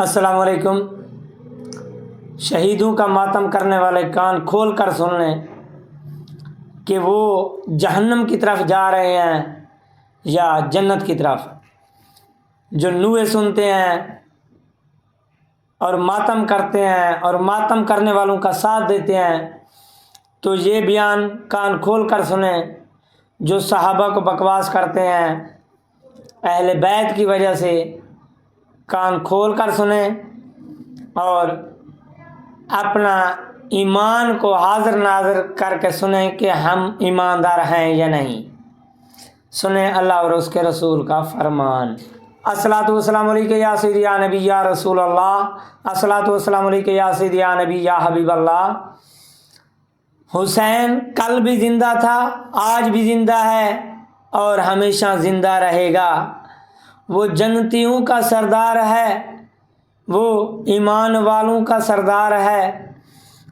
السلام علیکم۔ شہیدوں کا ماتم کرنے والے کان کھول کر سن لیں کہ وہ جہنم کی طرف جا رہے ہیں یا جنت کی طرف۔ جو نوے سنتے ہیں اور ماتم کرتے ہیں اور ماتم کرنے والوں کا ساتھ دیتے ہیں تو یہ بیان کان کھول کر سنیں۔ جو صحابہ کو بکواس کرتے ہیں اہل بیت کی وجہ سے، کان کھول کر سنیں اور اپنا ایمان کو حاضر ناظر کر کے سنیں کہ ہم ایماندار ہیں یا نہیں۔ سنیں اللہ اور اس کے رسول کا فرمان۔ الصلاۃ والسلام علیک یا سیدی یا نبی یا رسول اللہ، الصلاۃ والسلام علیک یا سیدی یا نبی یا حبیب اللہ۔ حسین کل بھی زندہ تھا، آج بھی زندہ ہے اور ہمیشہ زندہ رہے گا۔ وہ جنتیوں کا سردار ہے، وہ ایمان والوں کا سردار ہے۔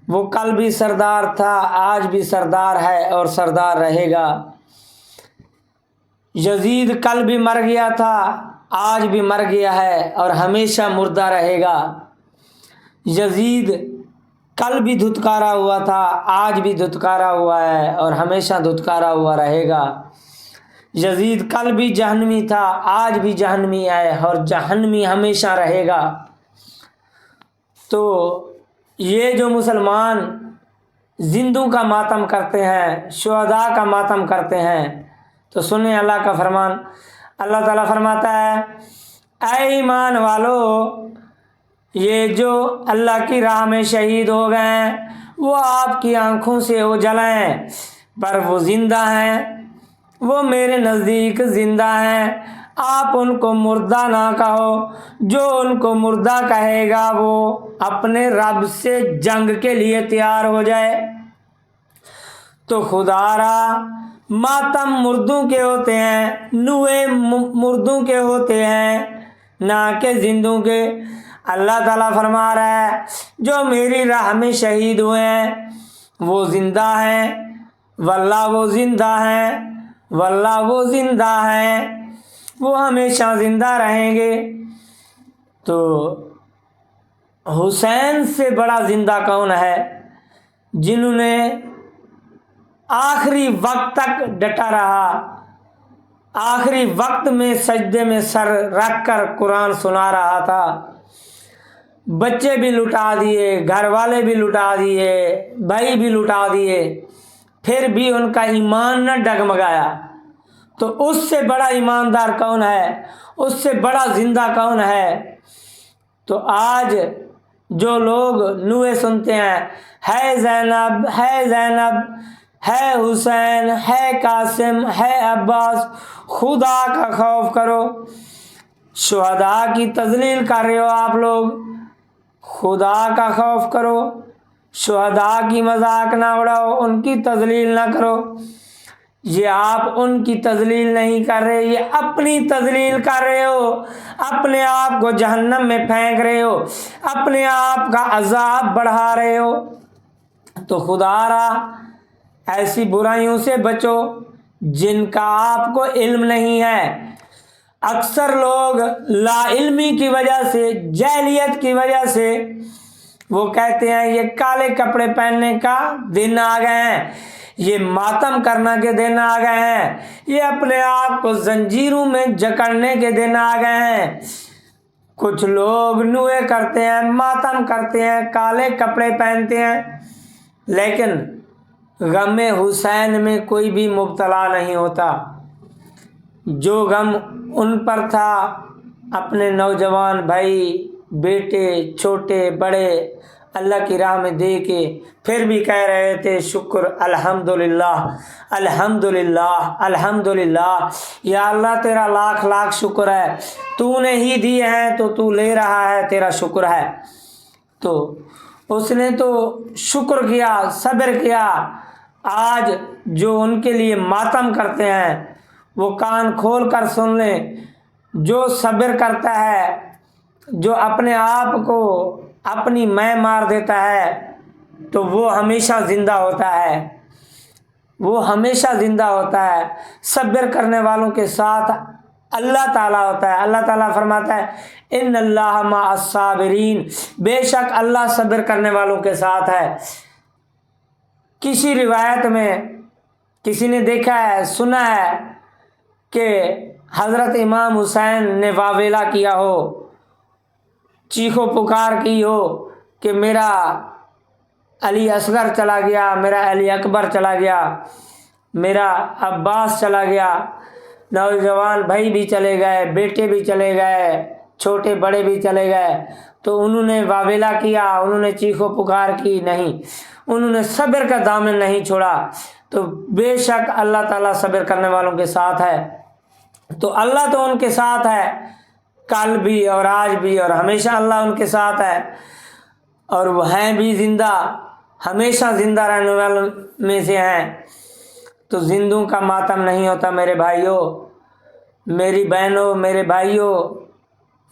وہ کل بھی سردار تھا، آج بھی سردار ہے اور سردار رہے گا۔ یزید کل بھی مر گیا تھا، آج بھی مر گیا ہے اور ہمیشہ مردہ رہے گا۔ یزید کل بھی دھتکارا ہوا تھا، آج بھی دھتکارا ہوا ہے اور ہمیشہ دھتکارا ہوا رہے گا۔ یزید کل بھی جہنمی تھا، آج بھی جہنمی ہے اور جہنمی ہمیشہ رہے گا۔ تو یہ جو مسلمان زندوں کا ماتم کرتے ہیں، شہداء کا ماتم کرتے ہیں، تو سنیں اللہ کا فرمان۔ اللہ تعالیٰ فرماتا ہے، اے ایمان والو، یہ جو اللہ کی راہ میں شہید ہو گئے ہیں وہ آپ کی آنکھوں سے اوجھل ہیں، پر وہ زندہ ہیں، وہ میرے نزدیک زندہ ہیں۔ آپ ان کو مردہ نہ کہو، جو ان کو مردہ کہے گا وہ اپنے رب سے جنگ کے لیے تیار ہو جائے۔ تو خدا را ماتم مردوں کے ہوتے ہیں، نوے مردوں کے ہوتے ہیں، نہ کہ زندوں کے۔ اللہ تعالیٰ فرما رہا ہے جو میری راہ میں شہید ہوئے ہیں وہ زندہ ہیں، واللہ وہ زندہ ہیں، واللہ وہ زندہ ہیں، وہ ہمیشہ زندہ رہیں گے۔ تو حسین سے بڑا زندہ کون ہے؟ جنہوں نے آخری وقت تک ڈٹا رہا، آخری وقت میں سجدے میں سر رکھ کر قرآن سنا رہا تھا۔ بچے بھی لٹا دیے، گھر والے بھی لٹا دیے، بھائی بھی لٹا دیے، پھر بھی ان کا ایمان نہ ڈگمگایا۔ تو اس سے بڑا ایماندار کون ہے؟ اس سے بڑا زندہ کون ہے؟ تو آج جو لوگ نوے سنتے ہیں، ہے زینب، ہے زینب، ہے حسین، ہے قاسم، ہے عباس، خدا کا خوف کرو۔ شہداء کی تذلیل کر رہے ہو آپ لوگ، خدا کا خوف کرو۔ شہداء کی مذاق نہ اڑاؤ، ان کی تذلیل نہ کرو۔ یہ آپ ان کی تذلیل نہیں کر رہے، یہ اپنی تذلیل کر رہے ہو، اپنے آپ کو جہنم میں پھینک رہے ہو، اپنے آپ کا عذاب بڑھا رہے ہو۔ تو خدا را ایسی برائیوں سے بچو جن کا آپ کو علم نہیں ہے۔ اکثر لوگ لا علمی کی وجہ سے، جہلیت کی وجہ سے وہ کہتے ہیں یہ کالے کپڑے پہننے کا دن آ گئے ہیں، یہ ماتم کرنا کے دن آ گئے ہیں، یہ اپنے آپ کو زنجیروں میں جکڑنے کے دن آ گئے ہیں۔ کچھ لوگ نوے کرتے ہیں، ماتم کرتے ہیں، کالے کپڑے پہنتے ہیں، لیکن غم حسین میں کوئی بھی مبتلا نہیں ہوتا۔ جو غم ان پر تھا، اپنے نوجوان بھائی، بیٹے، چھوٹے بڑے اللہ کی راہ میں دے کے پھر بھی کہہ رہے تھے شکر الحمدللہ، الحمدللہ، الحمدللہ، یا اللہ تیرا لاکھ لاکھ شکر ہے، تو نے ہی دیے ہیں تو تو لے رہا ہے، تیرا شکر ہے۔ تو اس نے تو شکر کیا، صبر کیا۔ آج جو ان کے لیے ماتم کرتے ہیں وہ کان کھول کر سن لیں۔ جو صبر کرتا ہے، جو اپنے آپ کو اپنی میں مار دیتا ہے تو وہ ہمیشہ زندہ ہوتا ہے، وہ ہمیشہ زندہ ہوتا ہے۔ صبر کرنے والوں کے ساتھ اللہ تعالیٰ ہوتا ہے۔ اللہ تعالیٰ فرماتا ہے ان اللہ مع الصابرین، بے شک اللہ صبر کرنے والوں کے ساتھ ہے۔ کسی روایت میں کسی نے دیکھا ہے، سنا ہے کہ حضرت امام حسین نے واویلا کیا ہو، چیخو پکار کی ہو کہ میرا علی اصغر چلا گیا، میرا علی اکبر چلا گیا، میرا عباس چلا گیا، نوجوان بھائی بھی چلے گئے، بیٹے بھی چلے گئے، چھوٹے بڑے بھی چلے گئے، تو انہوں نے واویلا کیا، انہوں نے چیخو پکار کی نہیں، انہوں نے صبر کا دامن نہیں چھوڑا۔ تو بے شک اللہ تعالیٰ صبر کرنے والوں کے ساتھ ہے۔ تو اللہ تو ان کے ساتھ ہے، کل بھی اور آج بھی اور ہمیشہ اللہ ان کے ساتھ ہے، اور وہ ہیں بھی زندہ، ہمیشہ زندہ رہنے والوں میں سے ہیں۔ تو زندوں کا ماتم نہیں ہوتا میرے بھائیوں، میری بہنوں، میرے بھائیوں،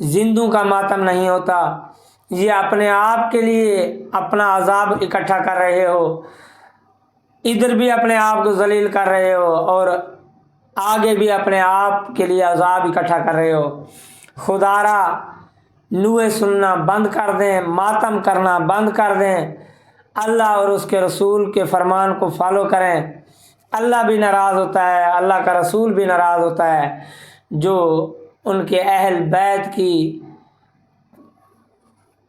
زندوں کا ماتم نہیں ہوتا۔ یہ اپنے آپ کے لیے اپنا عذاب اکٹھا کر رہے ہو، ادھر بھی اپنے آپ کو ذلیل کر رہے ہو اور آگے بھی اپنے آپ کے لیے عذاب اکٹھا کر رہے ہو۔ خدا را نوے سننا بند کر دیں، ماتم کرنا بند کر دیں، اللہ اور اس کے رسول کے فرمان کو فالو کریں۔ اللہ بھی ناراض ہوتا ہے، اللہ کا رسول بھی ناراض ہوتا ہے جو ان کے اہل بیت کی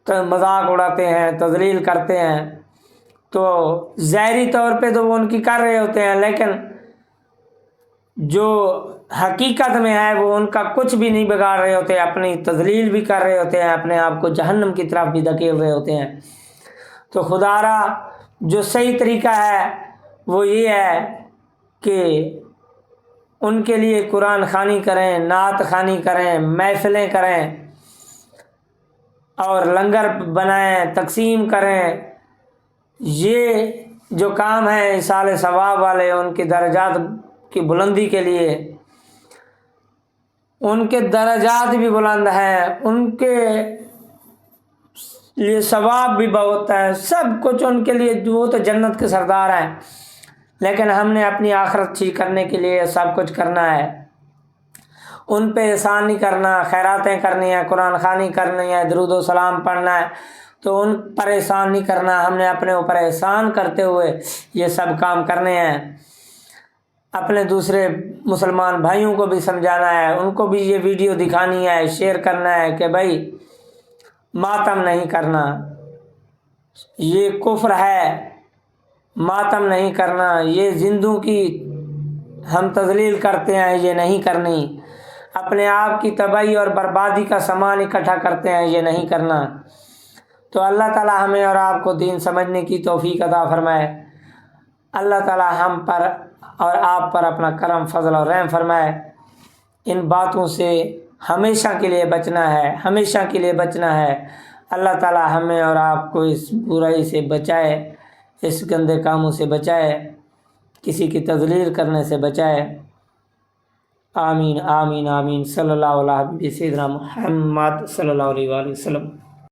مذاق اڑاتے ہیں، تذلیل کرتے ہیں۔ تو ظاہری طور پہ تو وہ ان کی کر رہے ہوتے ہیں، لیکن جو حقیقت میں ہے وہ ان کا کچھ بھی نہیں بگاڑ رہے ہوتے، اپنی تذلیل بھی کر رہے ہوتے ہیں، اپنے آپ کو جہنم کی طرف بھی دھکیل رہے ہوتے ہیں۔ تو خدا را جو صحیح طریقہ ہے وہ یہ ہے کہ ان کے لیے قرآن خوانی کریں، نعت خوانی کریں، محفلیں کریں اور لنگر بنائیں، تقسیم کریں۔ یہ جو کام ہے ایصال ثواب والے، ان کے درجات کی بلندی کے لیے، ان کے درجات بھی بلند ہیں، ان کے لیے ثواب بھی بہت ہے، سب کچھ ان کے لیے، وہ تو جنت کے سردار ہیں۔ لیکن ہم نے اپنی آخرت ٹھیک کرنے کے لیے سب کچھ کرنا ہے، ان پہ احسان نہیں کرنا، خیراتیں کرنی ہیں، قرآن خوانی کرنی ہے، درود و سلام پڑھنا ہے، تو ان پر احسان نہیں کرنا، ہم نے اپنے اوپر احسان کرتے ہوئے یہ سب کام کرنے ہیں۔ اپنے دوسرے مسلمان بھائیوں کو بھی سمجھانا ہے، ان کو بھی یہ ویڈیو دکھانی ہے، شیئر کرنا ہے کہ بھائی ماتم نہیں کرنا، یہ کفر ہے، ماتم نہیں کرنا، یہ زندوں کی ہم تذلیل کرتے ہیں، یہ نہیں کرنی، اپنے آپ کی تباہی اور بربادی کا سامان اکٹھا کرتے ہیں، یہ نہیں کرنا۔ تو اللہ تعالی ہمیں اور آپ کو دین سمجھنے کی توفیق عطا فرمائے۔ اللہ تعالی ہم پر اور آپ پر اپنا کرم، فضل اور رحم فرمائے۔ ان باتوں سے ہمیشہ کے لیے بچنا ہے، ہمیشہ کے لیے بچنا ہے۔ اللہ تعالی ہمیں اور آپ کو اس برائی سے بچائے، اس گندے کاموں سے بچائے، کسی کی تذلیل کرنے سے بچائے۔ آمین آمین آمین۔ صلی اللہ علیہ سیدنا محمد صلی اللہ علیہ وآلہ وسلم۔